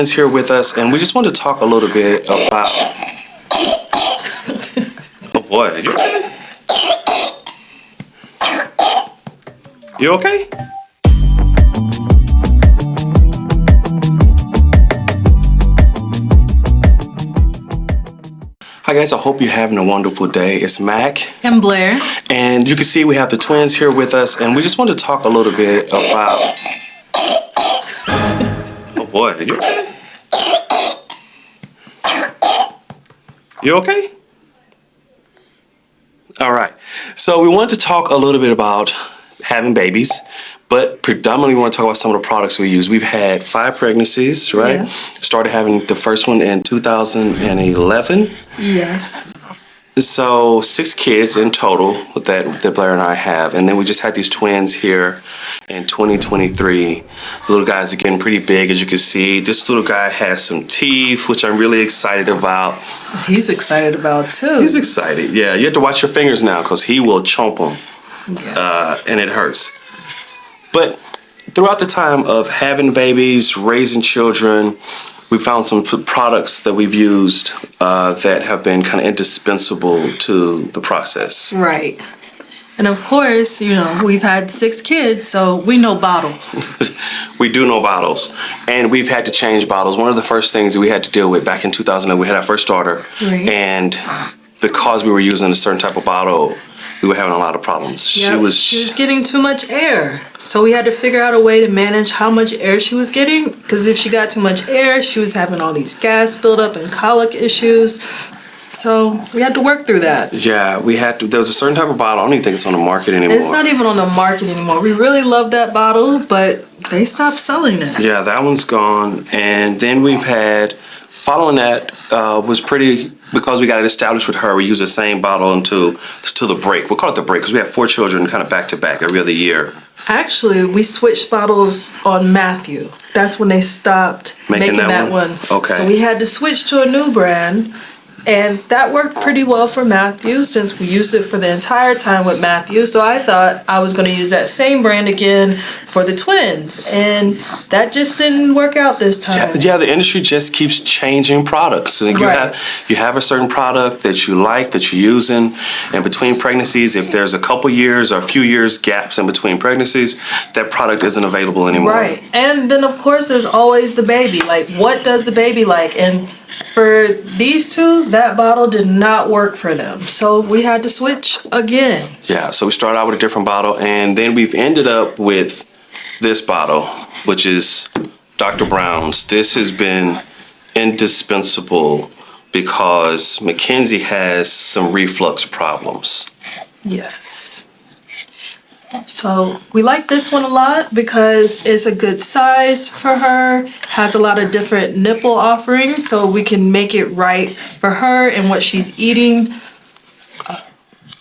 twins here with us, and we just want to talk a little bit about... Oh boy, you okay? You okay? Hi guys, I hope you're having a wonderful day. It's Mac. And Blair. And you can see we have the twins here with us, and we just want to talk a little bit about... Oh boy, you okay? You okay? All right. So we want to talk a little bit about having babies, but predominantly we want to talk about some of the products we use. We've had 5 pregnancies, right? Yes. Started having the first one in 2011. Yes. So 6 kids in total that Blair and I have, and then we just had these twins here in 2023. The little guys are getting pretty big, as you can see. This little guy has some teeth, which I'm really excited about. He's excited about too. He's excited, yeah. You have to watch your fingers now because he will chomp them, Yes. and it hurts. But throughout the time of having babies, raising children, we found some products that we've used that have been kind of indispensable to the process. Right. And of course, you know, we've had 6 kids, so we know bottles. We do know bottles, and we've had to change bottles. One of the first things that we had to deal with back in 2000, we had our first daughter, Right. and because we were using a certain type of bottle, we were having a lot of problems. Yep. She was getting too much air. So we had to figure out a way to manage how much air she was getting, because if she got too much air, she was having all these gas buildup and colic issues. So we had to work through that. Yeah, we had to. There was a certain type of bottle. I don't even think it's on the market anymore. It's not even on the market anymore. We really love that bottle, but they stopped selling it. Yeah, that one's gone. And then we've had, following that, was pretty, because we got it established with her, we use the same bottle until the break. We'll call it the break because we have 4 children kind of back to back every other year. Actually, we switched bottles on Matthew. That's when they stopped making that one. Okay. So we had to switch to a new brand. And that worked pretty well for Matthew since we used it for the entire time with Matthew. So I thought I was going to use that same brand again for the twins. And that just didn't work out this time. Yeah, the industry just keeps changing products. So you have a certain product that you like, that you're using, and between pregnancies, if there's a couple years or a few years gaps in between pregnancies, that product isn't available anymore. Right. And then, of course, there's always the baby. Like, what does the baby like? And for these 2, that bottle did not work for them. So we had to switch again. Yeah, so we started out with a different bottle, and then we've ended up with this bottle, which is Dr. Brown's. This has been indispensable because Mackenzie has some reflux problems. Yes. So we like this one a lot because it's a good size for her, has a lot of different nipple offerings, so we can make it right for her and what she's eating.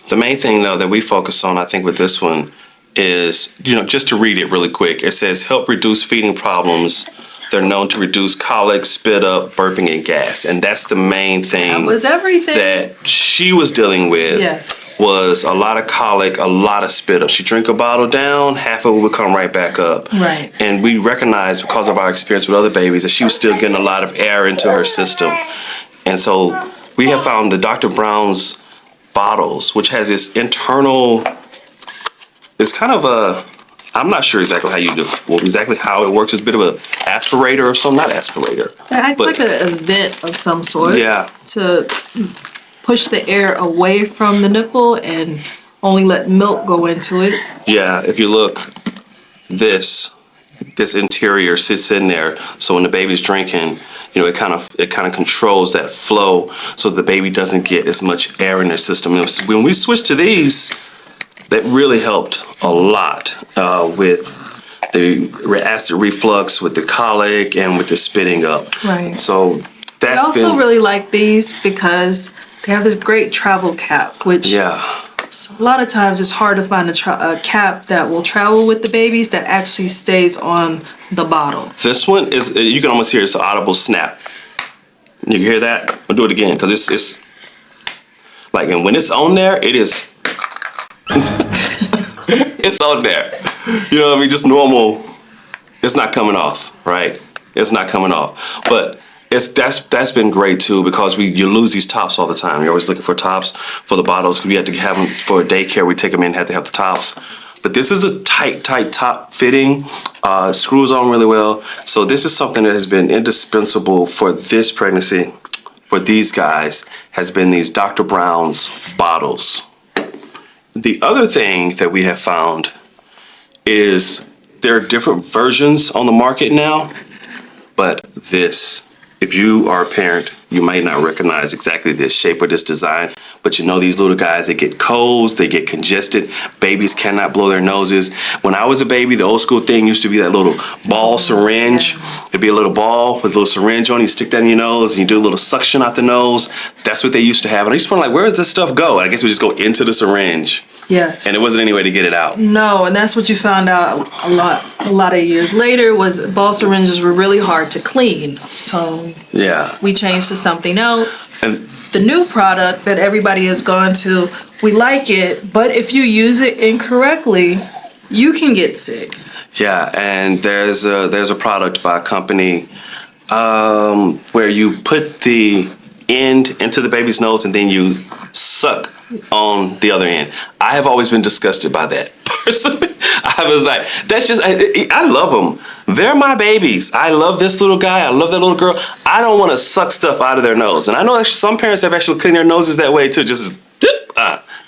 The main thing, though, that we focus on, I think, with this one is, just to read it really quick, it says, help reduce feeding problems. They're known to reduce colic, spit up, burping, and gas. And that's the main thing. That was everything that she was dealing with. Yes. Was a lot of colic, a lot of spit up. She drink a bottle down, half of it would come right back up. Right. And we recognized, because of our experience with other babies, that she was still getting a lot of air into her system. And so we have found the Dr. Brown's bottles, which has this internal, it's kind of a, I'm not sure exactly how it works. It's a bit of an aspirator or something, not aspirator. It acts like a vent of some sort. Yeah. To push the air away from the nipple and only let milk go into it. Yeah, if you look, this interior sits in there, so when the baby's drinking, it kind of controls that flow so the baby doesn't get as much air in their system. And when we switched to these, that really helped a lot with the acid reflux, with the colic, and with the spitting up. Right. So that's I also really like these because they have this great travel cap, which a lot of times it's hard to find a cap that will travel with the babies that actually stays on the bottle. This one is, you can almost hear it's an audible snap. You can hear that? I'll do it again because it's like, and when it's on there, it is. It's on there. You know what I mean? Just normal. It's not coming off, right? It's not coming off. But that's been great too, because you lose these tops all the time. You're always looking for tops for the bottles. We had to have them for daycare. We take them in, had to have the tops. But this is a tight top fitting. Screws on really well. So this is something that has been indispensable for this pregnancy, for these guys, has been these Dr. Brown's bottles. The other thing that we have found is there are different versions on the market now, but this, if you are a parent, you might not recognize exactly this shape or this design, but you know these little guys, they get colds, they get congested. Babies cannot blow their noses. When I was a baby, the old school thing used to be that little ball syringe. It'd be a little ball with a little syringe on it. You stick that in your nose and you do a little suction out the nose. That's what they used to have. And I used to wonder, like, where does this stuff go? I guess we just go into the syringe. Yes. And it wasn't any way to get it out. No, and that's what you found out a lot of years later, was ball syringes were really hard to clean. So yeah, we changed to something else. And the new product that everybody has gone to, we like it, but if you use it incorrectly, you can get sick. yeah, and there's a product by a company where you put the end into the baby's nose and then you suck on the other end. I have always been disgusted by that. Personally, I was like, that's just, I love them. They're my babies. I love this little guy. I love that little girl. I don't want to suck stuff out of their nose. And I know actually some parents have actually cleaned their noses that way too. Just,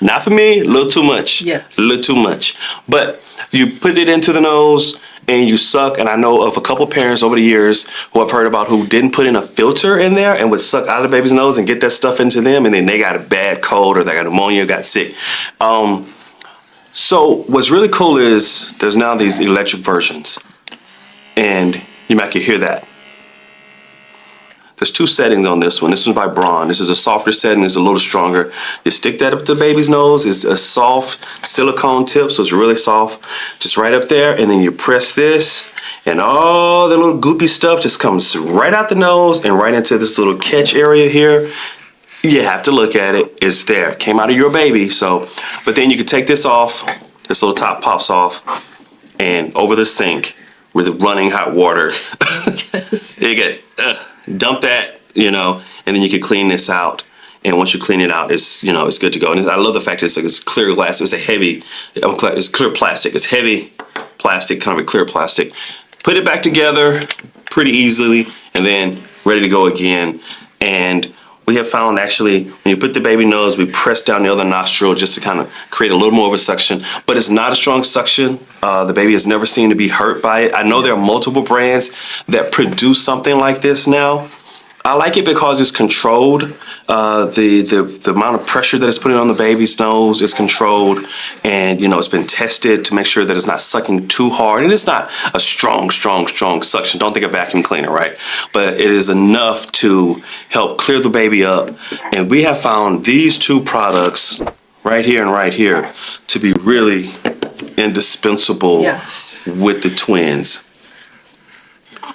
not for me, a little too much. Yes. A little too much. But you put it into the nose and you suck. And I know of a couple parents over the years who I've heard about who didn't put in a filter in there and would suck out of the baby's nose and get that stuff into them. And then they got a bad cold or they got pneumonia, got sick. So what's really cool is there's now these electric versions. And you might could hear that. There's two settings on this one. This one's by Braun. This is a softer setting. It's a little stronger. You stick that up to the baby's nose. It's a soft silicone tip, so it's really soft. Just right up there, and then you press this, and all the little goopy stuff just comes right out the nose and right into this little catch area here. You have to look at it. It's there. Came out of your baby. So, but then you can take this off. This little top pops off, and over the sink with running hot water. Yes. You get dump that, and then you can clean this out. And once you clean it out, it's it's good to go. And I love the fact that it's clear glass. It's it's clear plastic. It's heavy plastic, kind of a clear plastic. Put it back together pretty easily, and then ready to go again. And we have found actually when you put the baby nose, we press down the other nostril just to kind of create a little more of a suction, but it's not a strong suction. The baby has never seemed to be hurt by it. I know there are multiple brands that produce something like this now. I like it because it's controlled. The amount of pressure that it's putting on the baby's nose is controlled, and it's been tested to make sure that it's not sucking too hard. And it's not a strong suction. Don't think a vacuum cleaner, right? But it is enough to help clear the baby up. And we have found these two products right here and right here to be really indispensable with the twins.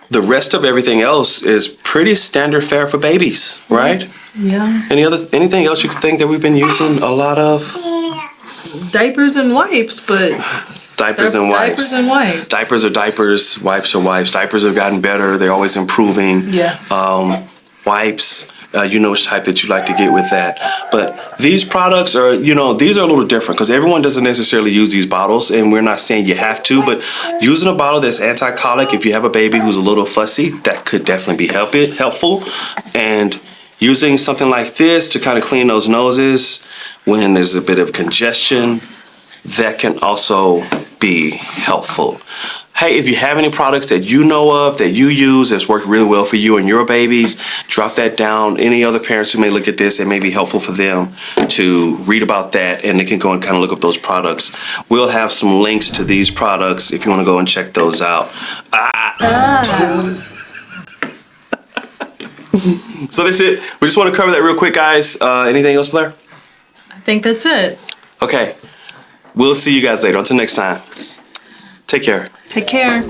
The rest of everything else is pretty standard fare for babies, right? Yeah. Anything else you could think that we've been using a lot of? Diapers and wipes, but Diapers and wipes. Diapers and wipes. Diapers are diapers, wipes are wipes. Diapers have gotten better. They're always improving. Yes. Wipes, which type that you like to get with that. But these products are, these are a little different because everyone doesn't necessarily use these bottles, and we're not saying you have to, but using a bottle that's anti-colic, if you have a baby who's a little fussy, that could definitely be helpful. And using something like this to kind of clean those noses when there's a bit of congestion, that can also be helpful. Hey, if you have any products that you know of that you use that's worked really well for you and your babies, drop that down. Any other parents who may look at this, it may be helpful for them to read about that, and they can go and kind of look up those products. We'll have some links to these products if you want to go and check those out. So that's it. We just want to cover that real quick, guys. Anything else, Blair? I think that's it. Okay. We'll see you guys later. Until next time. Take care. Take care.